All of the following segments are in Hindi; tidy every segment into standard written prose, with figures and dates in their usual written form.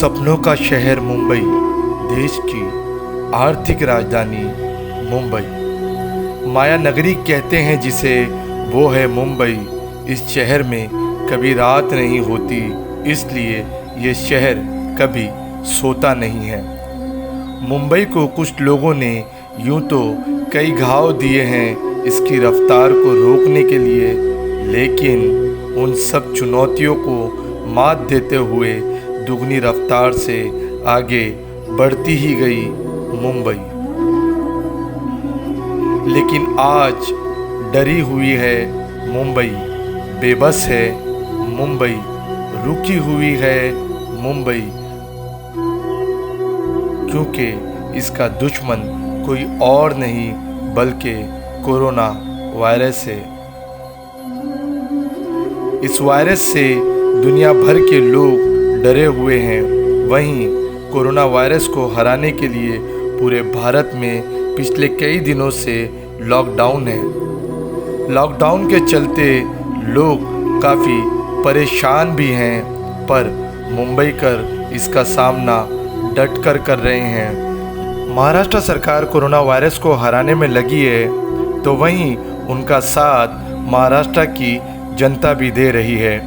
सपनों का शहर मुंबई, देश की आर्थिक राजधानी मुंबई, माया नगरी कहते हैं जिसे, वो है मुंबई। इस शहर में कभी रात नहीं होती, इसलिए ये शहर कभी सोता नहीं है। मुंबई को कुछ लोगों ने यूं तो कई घाव दिए हैं इसकी रफ्तार को रोकने के लिए, लेकिन उन सब चुनौतियों को मात देते हुए दुगनी रफ्तार से आगे बढ़ती ही गई मुंबई। लेकिन आज डरी हुई है मुंबई, बेबस है मुंबई, रुकी हुई है मुंबई, क्योंकि इसका दुश्मन कोई और नहीं बल्कि कोरोना वायरस है। इस वायरस से दुनिया भर के लोग डरे हुए हैं। वहीं कोरोना वायरस को हराने के लिए पूरे भारत में पिछले कई दिनों से लॉकडाउन है। लॉकडाउन के चलते लोग काफ़ी परेशान भी हैं, पर मुंबई कर इसका सामना डट कर रहे हैं। महाराष्ट्र सरकार कोरोना वायरस को हराने में लगी है, तो वहीं उनका साथ महाराष्ट्र की जनता भी दे रही है।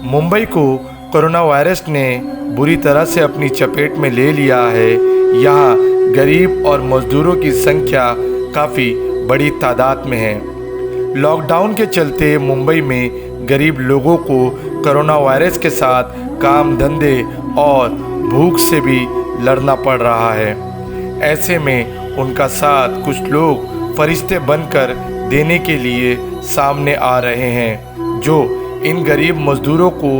मुंबई को कोरोना वायरस ने बुरी तरह से अपनी चपेट में ले लिया है। यहाँ गरीब और मज़दूरों की संख्या काफ़ी बड़ी तादाद में है। लॉकडाउन के चलते मुंबई में गरीब लोगों को कोरोना वायरस के साथ काम धंधे और भूख से भी लड़ना पड़ रहा है। ऐसे में उनका साथ कुछ लोग फरिश्ते बनकर देने के लिए सामने आ रहे हैं, जो इन गरीब मज़दूरों को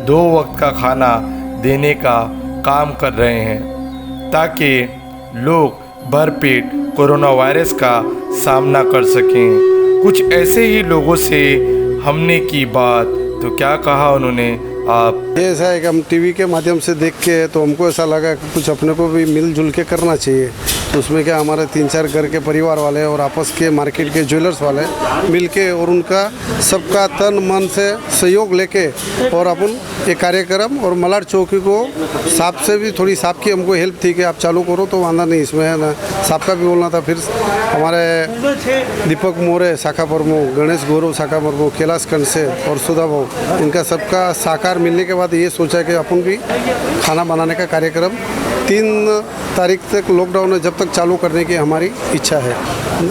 2 वक्त का खाना देने का काम कर रहे हैं, ताकि लोग भरपेट कोरोना वायरस का सामना कर सकें। कुछ ऐसे ही लोगों से हमने की बात, तो क्या कहा उन्होंने, आप। ये ऐसा है कि हम टीवी के माध्यम से देख के तो हमको ऐसा लगा कि कुछ अपने को भी मिलजुल के करना चाहिए। तो उसमें क्या हमारे 3-4 घर के परिवार वाले और आपस के मार्केट के ज्वेलर्स वाले मिल के और उनका सबका तन मन से सहयोग लेके और अपन एक कार्यक्रम और मलाड चौकी को साहब से भी थोड़ी साहब की हमको हेल्प थी कि आप चालू करो तो वादा नहीं इसमें है ना, साहब का भी बोलना था। फिर हमारे दीपक मोरे शाखा प्रमुख, गणेश गौरव शाखा प्रमुख, कैलाश कंसे और सुधा भाऊ, इनका सबका साकार मिलने के बाद ये सोचा कि अपन भी खाना बनाने का कार्यक्रम 3 तारीख तक लॉकडाउन है जब तक चालू करने की हमारी इच्छा है।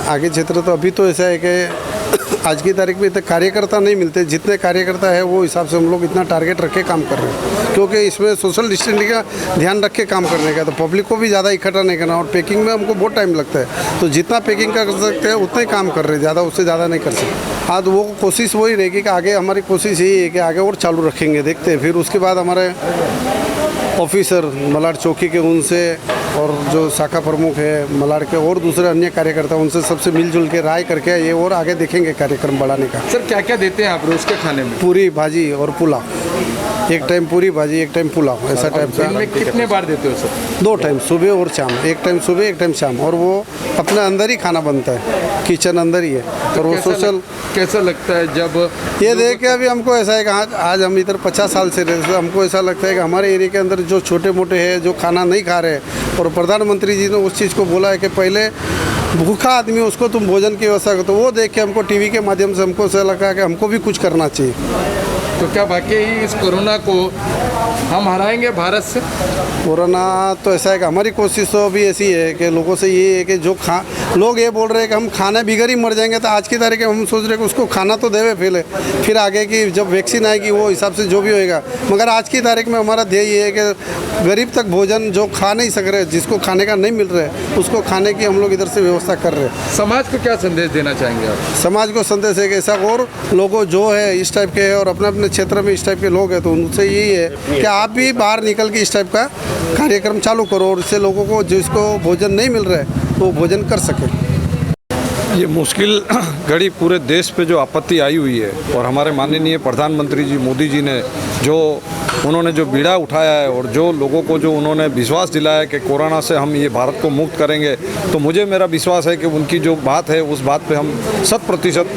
आगे क्षेत्र तो अभी तो ऐसा है कि आज की तारीख में इतने कार्यकर्ता नहीं मिलते, जितने कार्यकर्ता है वो हिसाब से हम लोग इतना टारगेट रख के काम कर रहे हैं, क्योंकि इसमें सोशल डिस्टेंसिंग का ध्यान रख के काम करने का। तो पब्लिक को भी ज़्यादा इकट्ठा नहीं करना, और पैकिंग में हमको बहुत टाइम लगता है, तो जितना पैकिंग कर सकते हैं उतना ही काम कर रहे हैं, ज़्यादा उससे ज़्यादा नहीं कर सकते। हाँ, तो वो कोशिश वही रहेगी कि आगे हमारी कोशिश यही है कि आगे और चालू रखेंगे, देखते हैं। फिर उसके बाद हमारे ऑफिसर मलाड चौकी के उनसे और जो शाखा प्रमुख है मलाड के और दूसरे अन्य कार्यकर्ता, उनसे सबसे मिलजुल के राय करके ये और आगे देखेंगे कार्यक्रम बढ़ाने का। सर, क्या क्या देते हैं आप रोज के खाने में? पूरी भाजी और पुलाव, एक टाइम पूरी भाजी एक टाइम पुलाव, ऐसा टाइप का। दिन में कितने बार देते हो सर? 2 टाइम, सुबह और शाम, एक टाइम सुबह एक टाइम शाम, और वो अपने अंदर ही खाना बनता है, किचन अंदर ही है। और वो सोशल कैसा लगता है जब ये देख के अभी हमको ऐसा है कि आज हम इधर 50 साल से रहते हैं, हमको ऐसा लगता है कि हमारे एरिया के अंदर जो छोटे मोटे हैं जो खाना नहीं खा रहे, और प्रधानमंत्री जी ने उस चीज़ को बोला है कि पहले भूखा आदमी उसको तुम भोजन की व्यवस्था करो, तो वो देख के हमको टीवी के माध्यम से हमको ऐसा लगा कि हमको भी कुछ करना चाहिए। तो क्या वाकई ही इस कोरोना को हम हराएंगे भारत से? कोरोना तो ऐसा है कि हमारी कोशिश तो अभी ऐसी है कि लोगों से ये है कि जो लोग ये बोल रहे हैं कि हम खाना बिगड़ ही मर जाएंगे, तो आज की तारीख में हम सोच रहे हैं कि उसको खाना तो देवे पहले, फिर आगे की जब वैक्सीन आएगी वो हिसाब से जो भी होएगा। मगर आज की तारीख में हमारा ध्येय ये है कि गरीब तक भोजन जो खा नहीं सक रहे, जिसको खाने का नहीं मिल रहा है, उसको खाने की हम लोग इधर से व्यवस्था कर रहे हैं। समाज को क्या संदेश देना चाहेंगे आप? समाज को संदेश है कि ऐसा और लोगों जो है इस टाइप के है और अपने अपने क्षेत्र में इस टाइप के लोग हैं, तो उनसे यही है कि आप भी बाहर निकल के इस टाइप का कार्यक्रम चालू करो, और इससे लोगों को जिसको भोजन नहीं मिल रहा है तो वो भोजन कर सके। ये मुश्किल घड़ी पूरे देश पे जो आपत्ति आई हुई है और हमारे माननीय प्रधानमंत्री जी मोदी जी ने जो उन्होंने जो बीड़ा उठाया है और जो लोगों को जो उन्होंने विश्वास दिलाया है कि कोरोना से हम ये भारत को मुक्त करेंगे, तो मुझे मेरा विश्वास है कि उनकी जो बात है उस बात पे हम 100%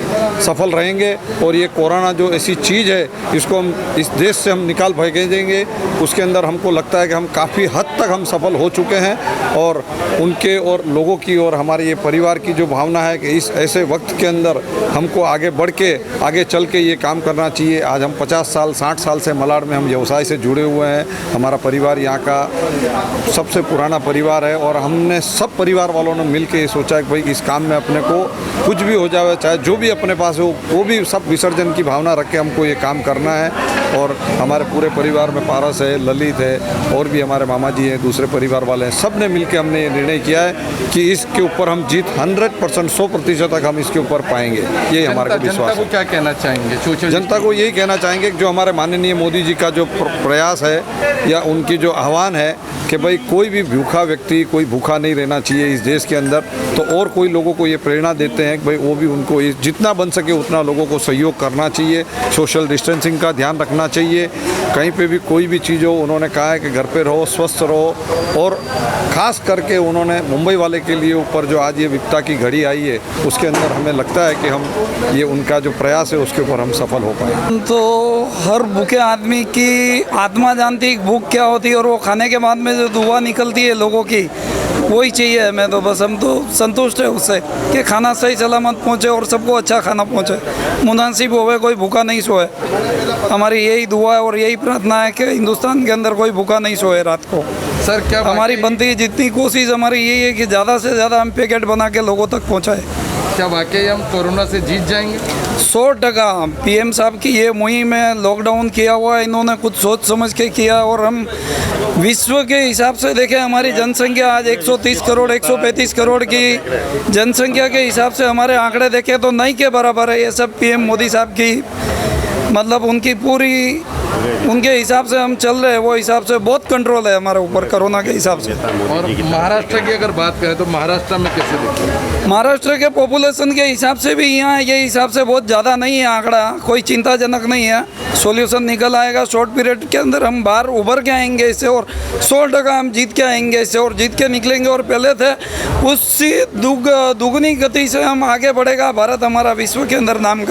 सफल रहेंगे। और ये कोरोना जो ऐसी चीज़ है इसको हम इस देश से हम निकाल फेंकेंगे, उसके अंदर हमको लगता है कि हम काफ़ी हद तक हम सफल हो चुके हैं। और उनके और लोगों की और हमारे ये परिवार की जो भावना है कि इस ऐसे वक्त के अंदर हमको आगे बढ़ के आगे चल के ये काम करना चाहिए। आज हम 50 साल 60 साल से मलाड में हम व्यवसाय से जुड़े हुए हैं। हमारा परिवार यहाँ का सबसे पुराना परिवार है और हमने सब परिवार वालों ने मिल के ये सोचा कि भाई इस काम में अपने को कुछ भी हो जाए, चाहे जो भी अपने पास हो वो भी सब विसर्जन की भावना रख के हमको ये काम करना है। और हमारे पूरे परिवार में पारस है, ललित है और भी हमारे मामा जी हैं, दूसरे परिवार वाले हैं, सब ने मिल के हमने ये निर्णय किया है कि इसके ऊपर हम जीत 100% 100% तक हम इसके ऊपर पाएंगे। यही हमारे को विश्वास जनता को क्या कहना चाहेंगे? सोशल जनता को यही कहना चाहेंगे कि जो हमारे माननीय मोदी जी का जो प्रयास है या उनकी जो आह्वान है कि भाई कोई भी भूखा व्यक्ति कोई भूखा नहीं रहना चाहिए इस देश के अंदर, तो और कोई लोगों को ये प्रेरणा देते हैं कि भाई वो भी उनको जितना बन सके उतना लोगों को सहयोग करना चाहिए। सोशल डिस्टेंसिंग का ध्यान रखना चाहिए। कहीं पे भी कोई भी चीज़ हो, उन्होंने कहा है कि घर पे रहो, स्वस्थ रहो। और ख़ास करके उन्होंने मुंबई वाले के लिए ऊपर जो आज ये विपदा की घड़ी आई है उसके अंदर हमें लगता है कि हम ये उनका जो प्रयास है उसके ऊपर हम सफल हो पाए। तो हर भूखे आदमी की आत्मा जानती है भूख क्या होती है और वो खाने के बाद में जो दुआ निकलती है लोगों की वही चाहिए हमें। तो बस हम तो संतुष्ट है उससे कि खाना सही सलामत पहुँचे और सबको अच्छा खाना पहुँचे, मुनासिब होवे, कोई भूखा नहीं सोए। हमारी यही दुआ है और यही प्रार्थना है कि हिंदुस्तान के अंदर कोई भूखा नहीं सोए रात को। सर क्या हमारी बनती है जितनी कोशिश हमारी यही है कि ज़्यादा से ज़्यादा हम पैकेट बना के लोगों तक पहुँचाए। क्या वाकई हम कोरोना से जीत जाएंगे? 100% पीएम साहब की ये मुहिम है, लॉकडाउन किया हुआ है, इन्होंने कुछ सोच समझ के किया। और हम विश्व के हिसाब से देखें, हमारी जनसंख्या आज 130 करोड़ 135 करोड़ की जनसंख्या के हिसाब से हमारे आंकड़े देखें तो नहीं के बराबर है। ये सब पीएम मोदी साहब की मतलब उनकी पूरी उनके हिसाब से हम चल रहे हैं, वो हिसाब से बहुत कंट्रोल है हमारे ऊपर कोरोना के हिसाब से। और महाराष्ट्र की अगर बात करें तो महाराष्ट्र में कैसे देखते हैं? महाराष्ट्र के पॉपुलेशन के हिसाब से भी यहाँ ये हिसाब से बहुत ज़्यादा नहीं है आंकड़ा, कोई चिंताजनक नहीं है। सॉल्यूशन निकल आएगा शॉर्ट पीरियड के अंदर, हम बाहर उभर के आएंगे इससे और 100% हम जीत के आएंगे इससे और जीत के निकलेंगे। और पहले थे उससे दुगनी गति से हम आगे बढ़ेगा भारत, हमारा विश्व के अंदर नाम